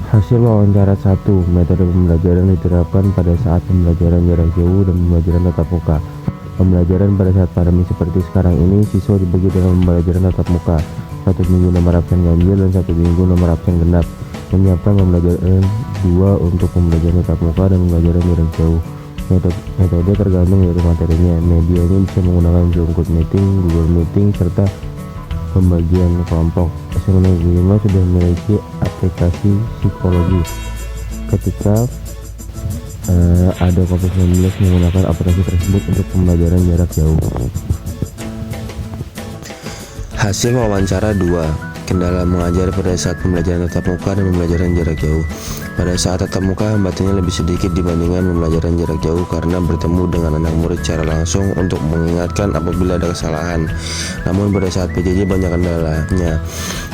Hasil wawancara 1. Metode pembelajaran diterapkan pada saat pembelajaran jarak jauh dan pembelajaran tatap muka. Pembelajaran pada saat pandemi seperti sekarang ini, siswa dibagi dalam pembelajaran tatap muka, 1 minggu nomor absen ganjil dan 1 minggu nomor absen genap. Menyiapkan pembelajaran 2 untuk pembelajaran tatap muka dan pembelajaran jarak jauh. Metode tergantung dari materinya. Medianya bisa menggunakan Zoom Meeting, Google Meeting, serta pembagian kelompok. SMA Negeri 5 sudah memiliki aplikasi psikologi. Ketika ada COVID-19 menggunakan aplikasi tersebut untuk pembelajaran jarak jauh. Hasil wawancara 2. Kendala mengajar pada saat pembelajaran tatap muka dan pembelajaran jarak jauh. Pada saat tatap muka, hambatannya lebih sedikit dibandingkan pembelajaran jarak jauh karena bertemu dengan anak murid secara langsung untuk mengingatkan apabila ada kesalahan. Namun pada saat PJJ banyak kendalanya.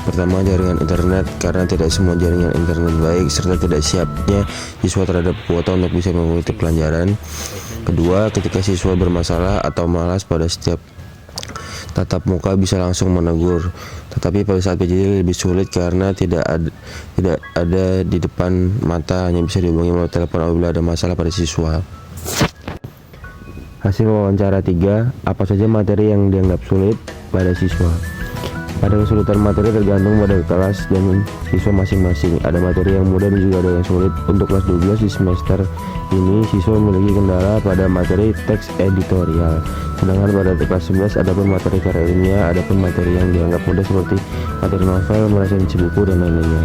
Pertama, jaringan internet, karena tidak semua jaringan internet baik serta tidak siapnya siswa terhadap kuota untuk bisa mengikuti pelajaran. Kedua, ketika siswa bermasalah atau malas pada setiap tatap muka bisa langsung menegur, tetapi pada saat PJJ lebih sulit karena tidak ada di depan mata, hanya bisa dihubungi melalui telepon apabila ada masalah pada siswa. Hasil wawancara 3. Apa saja materi yang dianggap sulit pada siswa? Pada kesulitan materi tergantung pada kelas dan siswa masing-masing. Ada materi yang mudah dan juga ada yang sulit. Untuk kelas 12 di semester ini, siswa memiliki kendala pada materi teks editorial. Sedangkan pada kelas 11 ada pun materi karya ilmiah, ada pun materi yang dianggap mudah seperti materi novel, meresensi buku, dan lain-lainnya.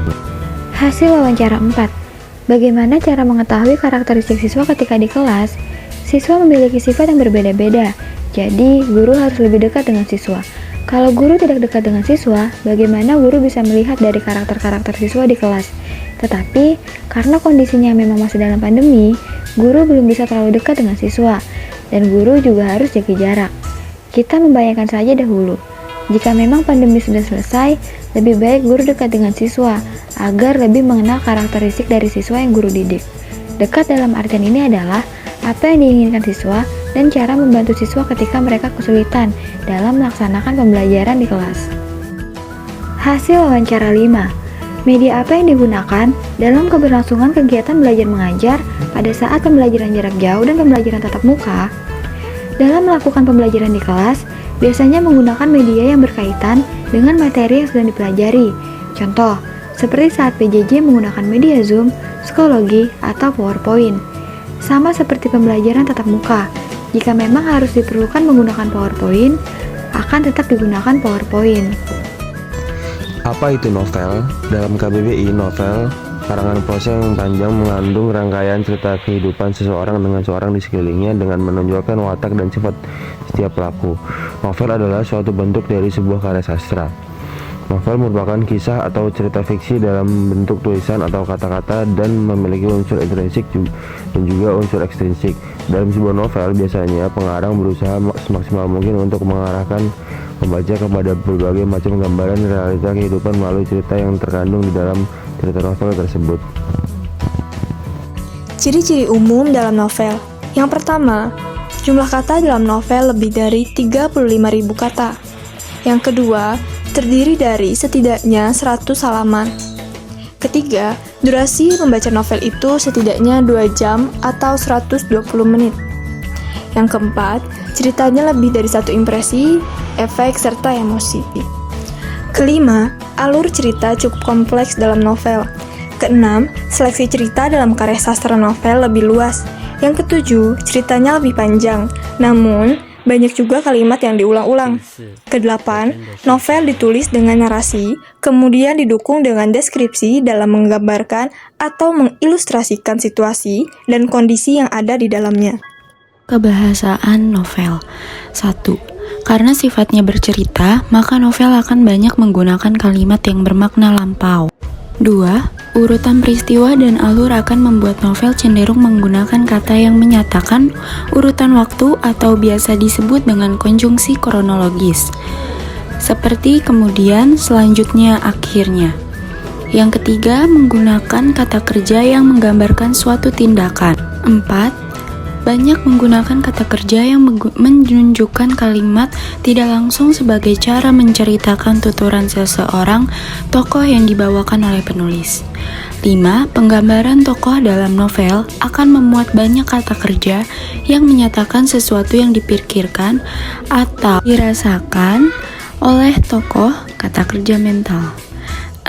Hasil wawancara 4. Bagaimana cara mengetahui karakteristik siswa ketika di kelas? Siswa memiliki sifat yang berbeda-beda, jadi guru harus lebih dekat dengan siswa. Kalau guru tidak dekat dengan siswa, bagaimana guru bisa melihat dari karakter-karakter siswa di kelas? Tetapi, karena kondisinya memang masih dalam pandemi, guru belum bisa terlalu dekat dengan siswa, dan guru juga harus jaga jarak. Kita membayangkan saja dahulu, jika memang pandemi sudah selesai, lebih baik guru dekat dengan siswa, agar lebih mengenal karakteristik dari siswa yang guru didik. Dekat dalam artian ini adalah apa yang diinginkan siswa dan cara membantu siswa ketika mereka kesulitan dalam melaksanakan pembelajaran di kelas. Hasil wawancara 5. Media apa yang digunakan dalam keberlangsungan kegiatan belajar mengajar pada saat pembelajaran jarak jauh dan pembelajaran tatap muka? Dalam melakukan pembelajaran di kelas, biasanya menggunakan media yang berkaitan dengan materi yang sedang dipelajari. Contoh, seperti saat PJJ menggunakan media Zoom, psikologi, atau PowerPoint. Sama seperti pembelajaran tatap muka, jika memang harus diperlukan menggunakan PowerPoint, akan tetap digunakan PowerPoint. Apa itu novel? Dalam KBBI, novel karangan prosa yang panjang mengandung rangkaian cerita kehidupan seseorang dengan seorang di sekelilingnya dengan menonjolkan watak dan sifat setiap pelaku. Novel adalah suatu bentuk dari sebuah karya sastra. Novel merupakan kisah atau cerita fiksi dalam bentuk tulisan atau kata-kata dan memiliki unsur intrinsik dan juga unsur ekstrinsik. Dalam sebuah novel, biasanya pengarang berusaha semaksimal mungkin untuk mengarahkan pembaca kepada berbagai macam gambaran realita kehidupan melalui cerita yang terkandung di dalam cerita novel tersebut. Ciri-ciri umum dalam novel. Yang pertama, jumlah kata dalam novel lebih dari 35.000 kata. Yang kedua, terdiri dari setidaknya 100 halaman. Ketiga, durasi membaca novel itu setidaknya 2 jam atau 120 menit. Yang keempat, ceritanya lebih dari satu impresi, efek, serta emosi. Kelima, alur cerita cukup kompleks dalam novel. Keenam, seleksi cerita dalam karya sastra novel lebih luas. Yang ketujuh, ceritanya lebih panjang, namun banyak juga kalimat yang diulang-ulang. Kedelapan, novel ditulis dengan narasi, kemudian didukung dengan deskripsi dalam menggambarkan atau mengilustrasikan situasi dan kondisi yang ada di dalamnya. Kebahasaan novel. 1. Karena sifatnya bercerita, maka novel akan banyak menggunakan kalimat yang bermakna lampau. 2. Urutan peristiwa dan alur akan membuat novel cenderung menggunakan kata yang menyatakan urutan waktu atau biasa disebut dengan konjungsi kronologis. Seperti kemudian, selanjutnya, akhirnya. Yang ketiga, menggunakan kata kerja yang menggambarkan suatu tindakan. 4. banyak menggunakan kata kerja yang menunjukkan kalimat tidak langsung sebagai cara menceritakan tuturan seseorang tokoh yang dibawakan oleh penulis. 5. Penggambaran tokoh dalam novel akan memuat banyak kata kerja yang menyatakan sesuatu yang dipikirkan atau dirasakan oleh tokoh, kata kerja mental.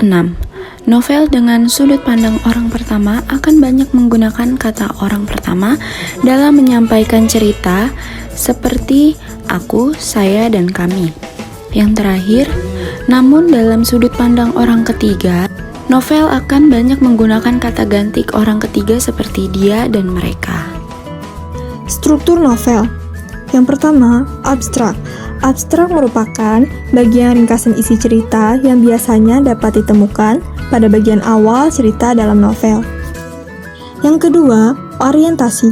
6. Novel dengan sudut pandang orang pertama akan banyak menggunakan kata orang pertama dalam menyampaikan cerita seperti aku, saya, dan kami. Yang terakhir, namun dalam sudut pandang orang ketiga, novel akan banyak menggunakan kata ganti orang ketiga seperti dia dan mereka. Struktur novel. Yang pertama, abstrak. Abstrak merupakan bagian ringkasan isi cerita yang biasanya dapat ditemukan pada bagian awal cerita dalam novel. Yang kedua, orientasi.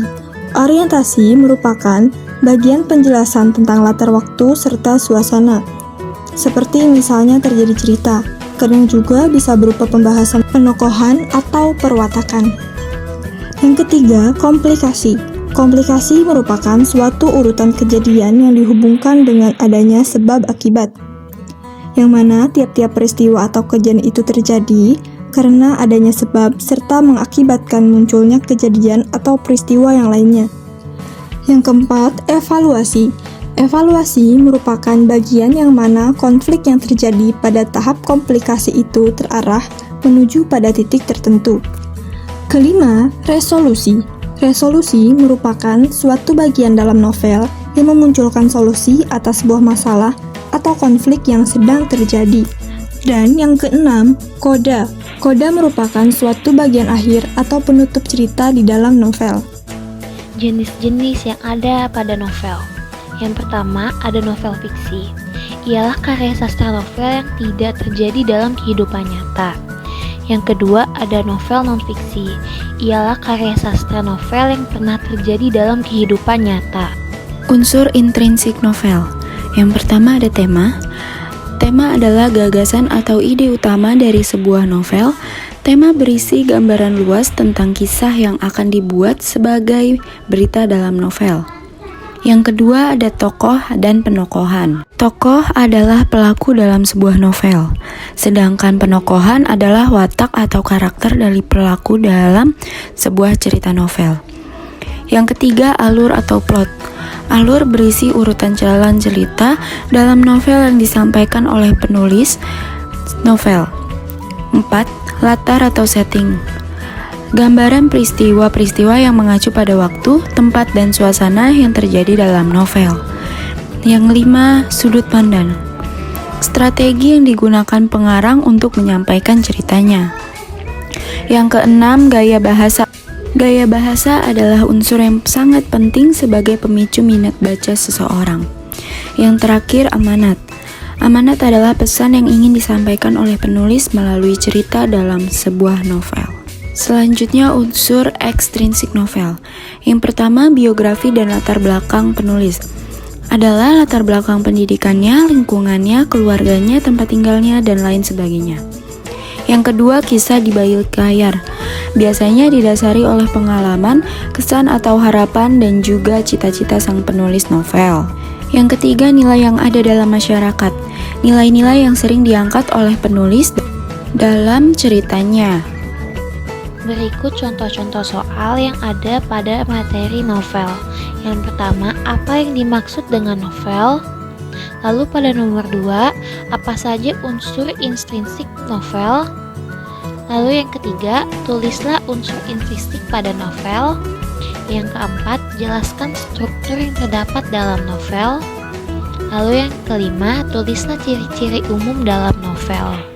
Orientasi merupakan bagian penjelasan tentang latar waktu serta suasana. Seperti misalnya terjadi cerita, kadang juga bisa berupa pembahasan penokohan atau perwatakan. Yang ketiga, komplikasi. Komplikasi merupakan suatu urutan kejadian yang dihubungkan dengan adanya sebab akibat, yang mana tiap-tiap peristiwa atau kejadian itu terjadi karena adanya sebab serta mengakibatkan munculnya kejadian atau peristiwa yang lainnya. Yang keempat, evaluasi. Evaluasi merupakan bagian yang mana konflik yang terjadi pada tahap komplikasi itu terarah menuju pada titik tertentu. Kelima, resolusi. Resolusi merupakan suatu bagian dalam novel yang memunculkan solusi atas sebuah masalah atau konflik yang sedang terjadi. Dan yang keenam, koda. Koda merupakan suatu bagian akhir atau penutup cerita di dalam novel. Jenis-jenis yang ada pada novel. Yang pertama, ada novel fiksi. Ialah karya sastra novel yang tidak terjadi dalam kehidupan nyata. Yang kedua, ada novel non-fiksi. Ialah karya sastra novel yang pernah terjadi dalam kehidupan nyata. Unsur intrinsik novel. Yang pertama ada tema. Tema adalah gagasan atau ide utama dari sebuah novel. Tema berisi gambaran luas tentang kisah yang akan dibuat sebagai berita dalam novel. Yang kedua ada tokoh dan penokohan. Tokoh adalah pelaku dalam sebuah novel, sedangkan penokohan adalah watak atau karakter dari pelaku dalam sebuah cerita novel. Yang ketiga, alur atau plot. Alur berisi urutan jalan cerita dalam novel yang disampaikan oleh penulis novel. 4. Latar atau setting. Gambaran peristiwa-peristiwa yang mengacu pada waktu, tempat, dan suasana yang terjadi dalam novel. Yang 5. Sudut pandang. Strategi yang digunakan pengarang untuk menyampaikan ceritanya. Yang ke-6, gaya bahasa. Gaya bahasa adalah unsur yang sangat penting sebagai pemicu minat baca seseorang. Yang terakhir, amanat. Amanat adalah pesan yang ingin disampaikan oleh penulis melalui cerita dalam sebuah novel. Selanjutnya, unsur ekstrinsik novel. Yang pertama, biografi dan latar belakang penulis. Adalah latar belakang pendidikannya, lingkungannya, keluarganya, tempat tinggalnya, dan lain sebagainya. Yang kedua, kisah di balik layar. Biasanya didasari oleh pengalaman, kesan atau harapan, dan juga cita-cita sang penulis novel. Yang ketiga, nilai yang ada dalam masyarakat. Nilai-nilai yang sering diangkat oleh penulis dalam ceritanya. Berikut contoh-contoh soal yang ada pada materi novel. Yang pertama, apa yang dimaksud dengan novel? Lalu pada nomor 2, apa saja unsur intrinsik novel? Lalu yang ketiga, tulislah unsur intrinsik pada novel. Yang keempat, jelaskan struktur yang terdapat dalam novel. Lalu yang kelima, tulislah ciri-ciri umum dalam novel.